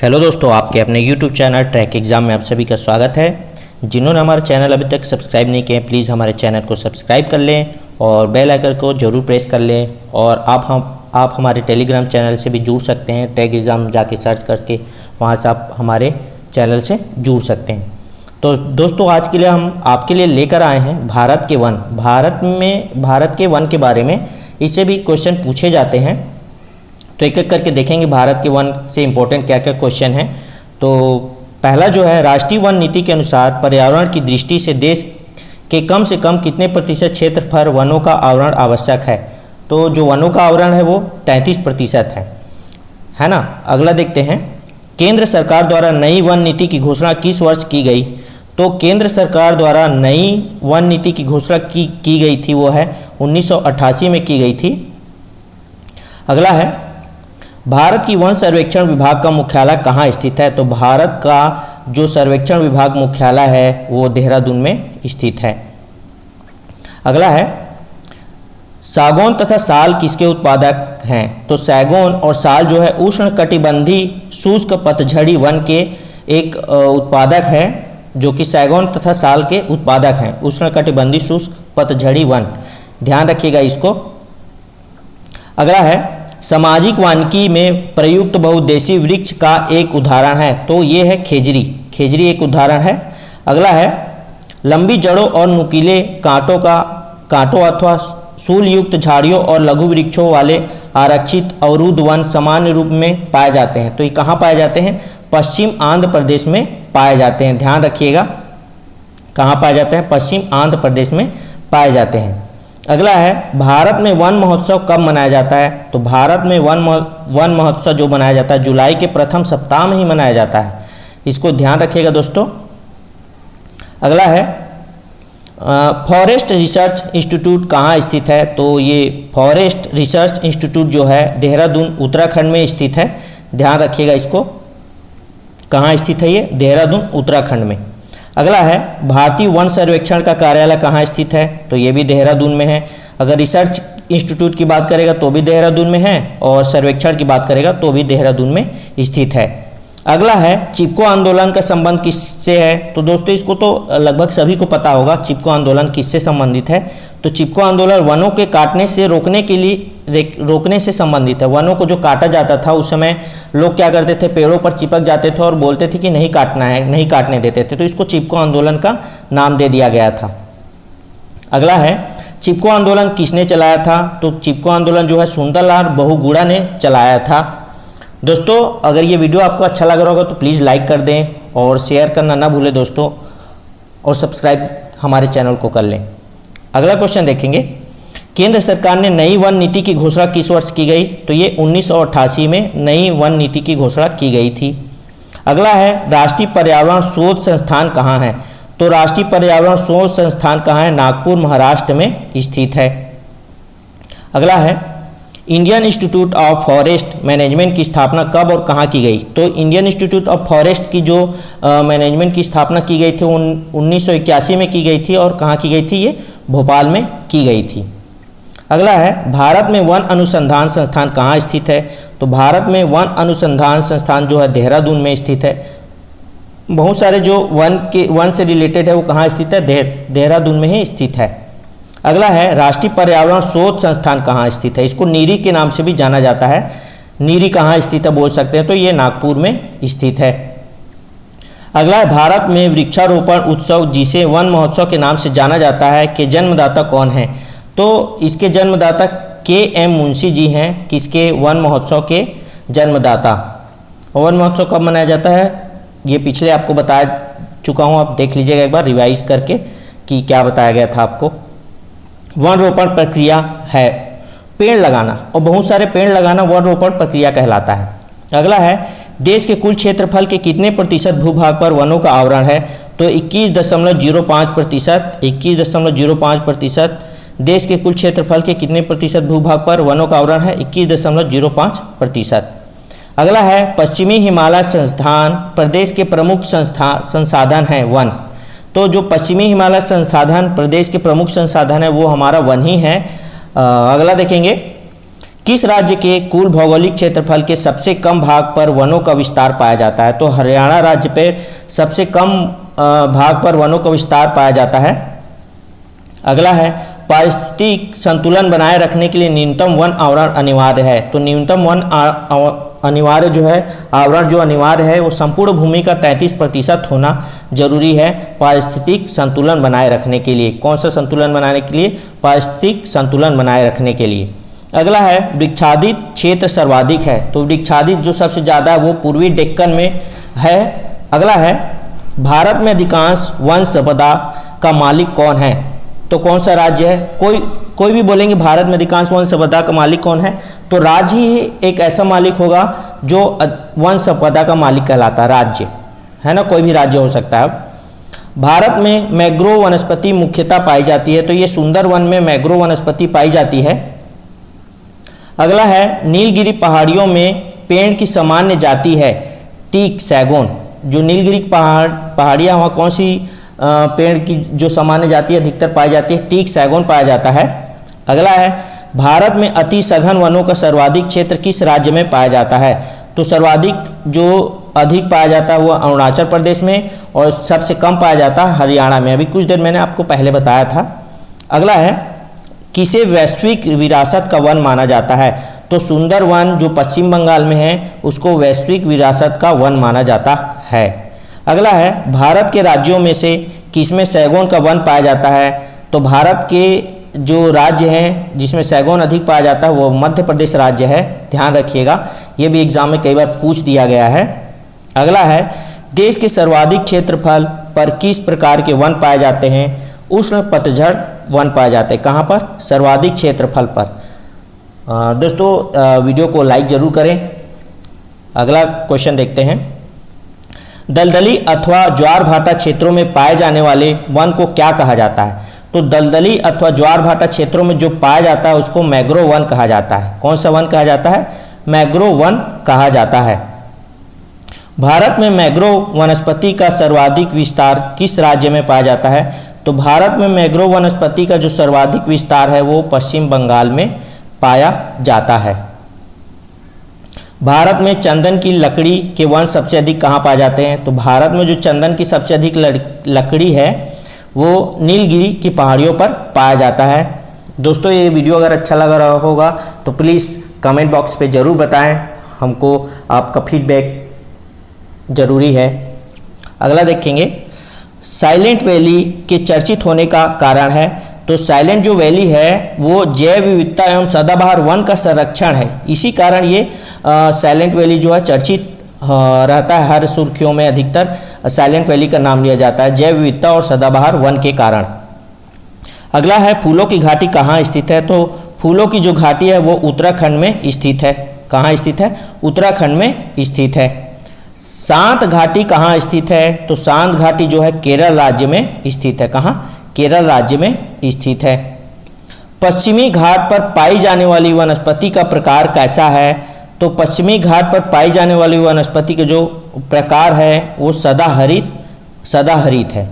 Hello दोस्तों, आपके अपने YouTube चैनल ट्रैक एग्ज़ाम में आप सभी का स्वागत है। जिन्होंने हमारा चैनल अभी तक सब्सक्राइब नहीं किया प्लीज़ हमारे चैनल को सब्सक्राइब कर लें और बेल आइकन को ज़रूर प्रेस कर लें। और आप हमारे टेलीग्राम चैनल से भी जुड़ सकते हैं। ट्रैक एग्ज़ाम जाके सर्च करके वहाँ से आप हमारे चैनल से जुड़ सकते हैं। तो दोस्तों, आज के लिए हम आपके लिए लेकर आए हैं भारत के वन। भारत के वन के बारे में इससे भी क्वेश्चन पूछे जाते हैं, तो एक एक करके देखेंगे भारत के वन से इम्पोर्टेंट क्या क्या क्वेश्चन हैं। तो पहला जो है, राष्ट्रीय वन नीति के अनुसार पर्यावरण की दृष्टि से देश के कम से कम कितने प्रतिशत क्षेत्र पर वनों का आवरण आवश्यक है। तो जो वनों का आवरण है वो 33% है ना। अगला देखते हैं, केंद्र सरकार द्वारा नई वन नीति की घोषणा किस वर्ष की गई। तो केंद्र सरकार द्वारा नई वन नीति की घोषणा की गई थी वो है 1988 में की गई थी। अगला है, भारत की वन सर्वेक्षण विभाग का मुख्यालय कहाँ स्थित है। तो भारत का जो सर्वेक्षण विभाग मुख्यालय है वो देहरादून में स्थित है। अगला है, सागौन तथा साल किसके उत्पादक हैं। तो सैगौन और साल जो है उष्णकटिबंधीय शुष्क पतझड़ी वन के एक उत्पादक है, जो कि सैगौन तथा साल के उत्पादक हैं। उष्णकटिबंधीय शुष्क पतझड़ी वन, ध्यान रखिएगा इसको। अगला है, सामाजिक वानिकी में प्रयुक्त बहुउद्देशीय वृक्ष का एक उदाहरण है। तो ये है खेजरी। खेजरी एक उदाहरण है। अगला है, लंबी जड़ों और नुकीले कांटों अथवा सूल युक्त झाड़ियों और लघु वृक्षों वाले आरक्षित अवरुद्ध वन सामान्य रूप में पाए जाते हैं। तो ये कहाँ पाए जाते हैं? पश्चिम आंध्र प्रदेश में पाए जाते हैं। ध्यान रखिएगा, कहाँ पाए जाते हैं? पश्चिम आंध्र प्रदेश में पाए जाते हैं। अगला है, भारत में वन महोत्सव कब मनाया जाता है। तो भारत में वन महोत्सव जो मनाया जाता है जुलाई के प्रथम सप्ताह में ही मनाया जाता है। इसको ध्यान रखिएगा दोस्तों। अगला है, फॉरेस्ट रिसर्च इंस्टीट्यूट कहाँ स्थित है। तो ये फॉरेस्ट रिसर्च इंस्टीट्यूट जो है देहरादून उत्तराखंड में स्थित है। ध्यान रखिएगा इसको, कहाँ स्थित है ये? देहरादून उत्तराखंड में। अगला है, भारतीय वन सर्वेक्षण का कार्यालय कहाँ स्थित है। तो ये भी देहरादून में है। अगर रिसर्च इंस्टीट्यूट की बात करेगा तो भी देहरादून में है, और सर्वेक्षण की बात करेगा तो भी देहरादून में स्थित है। अगला है, चिपको आंदोलन का संबंध किससे है। तो दोस्तों, इसको तो लगभग सभी को पता होगा चिपको आंदोलन किससे संबंधित है। तो चिपको आंदोलन वनों के काटने से रोकने से संबंधित है। वनों को जो काटा जाता था उस समय लोग क्या करते थे, पेड़ों पर चिपक जाते थे और बोलते थे कि नहीं काटना है, नहीं काटने देते थे। तो इसको चिपको आंदोलन का नाम दे दिया गया था। अगला है, चिपको आंदोलन किसने चलाया था। तो चिपको आंदोलन जो है सुंदरलाल बहुगुणा ने चलाया था। दोस्तों, अगर ये वीडियो आपको अच्छा लग रहा होगा तो प्लीज़ लाइक कर दें और शेयर करना ना भूलें दोस्तों, और सब्सक्राइब हमारे चैनल को कर लें। अगला क्वेश्चन देखेंगे, केंद्र सरकार ने नई वन नीति की घोषणा किस वर्ष की गई। तो ये 1988 में नई वन नीति की घोषणा की गई थी। अगला है, राष्ट्रीय पर्यावरण शोध संस्थान कहाँ है। तो राष्ट्रीय पर्यावरण शोध संस्थान कहाँ है? नागपुर महाराष्ट्र में स्थित है। अगला है, Indian institute of forest management की स्थापना कब और कहाँ की गई। तो इंडियन इंस्टीट्यूट ऑफ फॉरेस्ट की जो मैनेजमेंट की स्थापना की गई थी 1981 में की गई थी। और कहाँ की गई थी? ये भोपाल में की गई थी। अगला है, भारत में वन अनुसंधान संस्थान कहाँ स्थित है। तो भारत में वन अनुसंधान संस्थान जो है देहरादून में स्थित है। बहुत सारे जो वन से रिलेटेड है वो कहाँ स्थित है? देहरादून में ही स्थित है। अगला है, राष्ट्रीय पर्यावरण शोध संस्थान कहाँ स्थित है। इसको नीरी के नाम से भी जाना जाता है। नीरी कहाँ स्थित है बोल सकते हैं, तो ये नागपुर में स्थित है। अगला है, भारत में वृक्षारोपण उत्सव जिसे वन महोत्सव के नाम से जाना जाता है के जन्मदाता कौन है। तो इसके जन्मदाता KM मुंशी जी हैं। किसके? वन महोत्सव के जन्मदाता। वन महोत्सव कब मनाया जाता है ये पिछले आपको बता चुका हूँ, आप देख लीजिएगा एक बार रिवाइज करके कि क्या बताया गया था आपको। वन रोपण प्रक्रिया है पेड़ लगाना, और बहुत सारे पेड़ लगाना वन रोपण प्रक्रिया कहलाता है। अगला है, देश के कुल क्षेत्रफल के कितने प्रतिशत भूभाग पर वनों का आवरण है। तो 21.05%। 21.05% देश के कुल क्षेत्रफल के कितने प्रतिशत भूभाग पर वनों का आवरण है? 21.05%। अगला है, पश्चिमी हिमालय संस्थान प्रदेश के प्रमुख संसाधन है वन। तो जो पश्चिमी हिमालय संसाधन प्रदेश के प्रमुख संसाधन है वो हमारा वन ही है। अगला देखेंगे, किस राज्य के कुल भौगोलिक क्षेत्रफल के सबसे कम भाग पर वनों का विस्तार पाया जाता है? तो हरियाणा राज्य पे सबसे कम भाग पर वनों का विस्तार पाया जाता है। अगला है, पारिस्थितिक संतुलन बनाए रखने के लिए न्यूनतम वन आवरण अनिवार्य है। तो न्यूनतम वन अनिवार्य जो है, आवरण जो अनिवार्य है वो संपूर्ण भूमि का 33% होना जरूरी है पारिस्थितिक संतुलन बनाए रखने के लिए। कौन सा संतुलन बनाने के लिए? पारिस्थितिक संतुलन बनाए रखने के लिए। अगला है, वृक्षादित क्षेत्र सर्वाधिक है। तो वृक्षादित जो सबसे ज़्यादा है वो पूर्वी डेक्कन में है। अगला है, भारत में अधिकांश वन संपदा का मालिक कौन है? तो कौन सा राज्य है? कोई भी बोलेंगे भारत में अधिकांश वन संपदा का मालिक कौन है, तो राज्य ही एक ऐसा मालिक होगा जो वन संपदा का मालिक कहलाता है, राज्य है ना, कोई भी राज्य हो सकता है। भारत में मैंग्रोव वनस्पति मुख्यतः पाई जाती है। तो ये सुंदरवन में मैंग्रोव वनस्पति पाई जाती है। अगला है, नीलगिरी पहाड़ियों में पेड़ की सामान्य जाति है टीक सैगोन। जो नीलगिरी पहाड़ियाँ वहाँ कौन सी पेड़ की जो सामान्य जाति अधिकतर पाई जाती है? टीक सैगोन पाया जाता है। अगला है, भारत में अति सघन वनों का सर्वाधिक क्षेत्र किस राज्य में पाया जाता है? तो सर्वाधिक जो अधिक पाया जाता है वो अरुणाचल प्रदेश में, और सबसे कम पाया जाता है हरियाणा में। अभी कुछ देर मैंने आपको पहले बताया था। अगला है, किसे वैश्विक विरासत का वन माना जाता है? तो सुंदरवन जो पश्चिम बंगाल में है उसको वैश्विक विरासत का वन माना जाता है। अगला है, भारत के राज्यों में से किसमें सैगोन का वन पाया जाता है? तो भारत के जो राज्य हैं जिसमें सैगोन अधिक पाया जाता है वो मध्य प्रदेश राज्य है, ध्यान रखिएगा, ये भी एग्जाम में कई बार पूछ दिया गया है। अगला है, देश के सर्वाधिक क्षेत्रफल पर किस प्रकार के वन पाए जाते हैं? उष्ण पतझड़ वन पाए जाते हैं। कहाँ पर? सर्वाधिक क्षेत्रफल पर। दोस्तों वीडियो को लाइक जरूर करें। अगला क्वेश्चन देखते हैं, दलदली अथवा ज्वार भाटा क्षेत्रों में पाए जाने वाले वन को क्या कहा जाता है? तो दलदली अथवा ज्वार भाटा क्षेत्रों में जो पाया जाता है उसको मैंग्रोव वन कहा जाता है। कौन सा वन कहा जाता है? मैंग्रोव वन कहा जाता है। भारत में मैंग्रोव वनस्पति का सर्वाधिक विस्तार किस राज्य में पाया जाता है? तो भारत में मैंग्रोव वनस्पति का जो सर्वाधिक विस्तार है वो पश्चिम बंगाल में पाया जाता है। भारत में चंदन की लकड़ी के वन सबसे अधिक कहाँ पाए जाते हैं? तो भारत में जो चंदन की सबसे अधिक लकड़ी है वो नीलगिरी की पहाड़ियों पर पाया जाता है। दोस्तों ये वीडियो अगर अच्छा लग रहा होगा तो प्लीज़ कमेंट बॉक्स पे ज़रूर बताएं, हमको आपका फीडबैक ज़रूरी है। अगला देखेंगे, साइलेंट वैली के चर्चित होने का कारण है। तो साइलेंट जो वैली है वो जैव विविधता एवं सदाबहार वन का संरक्षण है, इसी कारण ये साइलेंट वैली जो है चर्चित रहता है। हर सुर्खियों में अधिकतर साइलेंट वैली का नाम लिया जाता है जैव विविधता और सदाबहार वन के कारण। अगला है, फूलों की घाटी कहाँ स्थित है? तो फूलों की जो घाटी है वो उत्तराखंड में स्थित है। कहाँ स्थित है? उत्तराखंड में स्थित है। सांत घाटी कहाँ स्थित है? तो सांत घाटी जो है केरल राज्य में स्थित है। कहाँ? केरल राज्य में स्थित है। पश्चिमी घाट पर पाई जाने वाली वनस्पति का प्रकार कैसा है? तो पश्चिमी घाट पर पाई जाने वाली वनस्पति के जो प्रकार है वो सदाहरित है।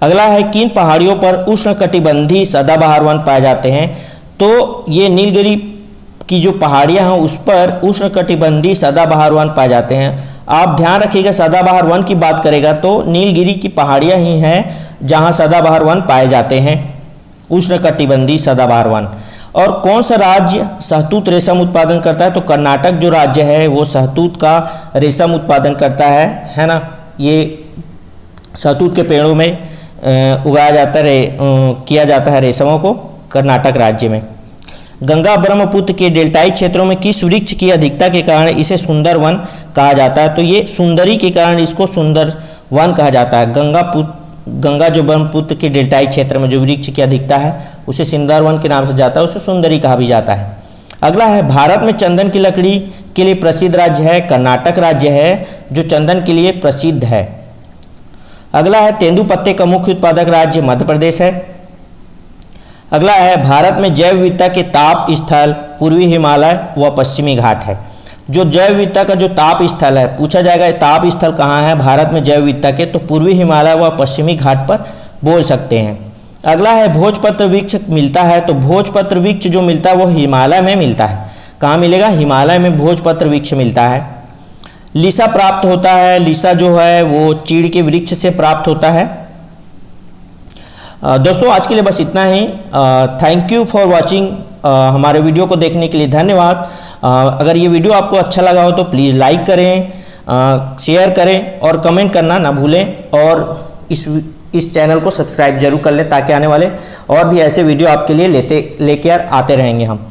अगला है, किन पहाड़ियों पर उष्णकटिबंधीय सदाबहार वन पाए जाते हैं? तो ये नीलगिरी की जो पहाड़ियाँ हैं उस पर उष्णकटिबंधीय सदाबहार वन पाए जाते हैं। आप ध्यान रखिएगा, सदाबहार वन की बात करेगा तो नीलगिरी की पहाड़ियाँ ही हैं जहाँ सदाबहार वन पाए जाते हैं, उष्णकटिबंधीय सदाबहार वन। और कौन सा राज्य शहतूत रेशम उत्पादन करता है? तो कर्नाटक जो राज्य है वो शहतूत का रेशम उत्पादन करता है ना। ये शहतूत के पेड़ों में उगाया जाता है, किया जाता है रेशमों को कर्नाटक राज्य में। गंगा ब्रह्मपुत्र के डेल्टाई क्षेत्रों में किस वृक्ष की अधिकता के कारण इसे सुंदर वन कहा जाता है? तो ये सुंदरी के कारण इसको सुंदर वन कहा जाता है। गंगा जो ब्रह्मपुत्र के डेल्टाई क्षेत्र में जो वृक्ष की अधिकता है उसे सुंदर वन के नाम से जाता है, उसे सुंदरी कहा भी जाता है। अगला है, भारत में चंदन की लकड़ी के लिए प्रसिद्ध राज्य है कर्नाटक राज्य है जो चंदन के लिए प्रसिद्ध है। अगला है, तेंदुपत्ते का मुख्य उत्पादक राज्य मध्य प्रदेश है। अगला है, भारत में जैव विविधता के ताप स्थल पूर्वी हिमालय व पश्चिमी घाट है। जो जैव विविधता का जो ताप स्थल है, पूछा जाएगा ताप स्थल कहाँ है भारत में जैव विविधता के, तो पूर्वी हिमालय व पश्चिमी घाट पर बोल सकते हैं। अगला है भोजपत्र वृक्ष मिलता है, तो भोजपत्र वृक्ष जो मिलता है वो हिमालय में मिलता है। कहाँ मिलेगा? हिमालय में भोजपत्र वृक्ष मिलता है। लीसा प्राप्त होता है, लीसा जो है वो चीड़ के वृक्ष से प्राप्त होता है। दोस्तों आज के लिए बस इतना ही। Thank you for watching. हमारे वीडियो को देखने के लिए धन्यवाद। अगर ये वीडियो आपको अच्छा लगा हो तो प्लीज़ लाइक करें, शेयर करें और कमेंट करना ना भूलें, और इस चैनल को सब्सक्राइब जरूर कर लें ताकि आने वाले और भी ऐसे वीडियो आपके लिए लेके आते रहेंगे हम।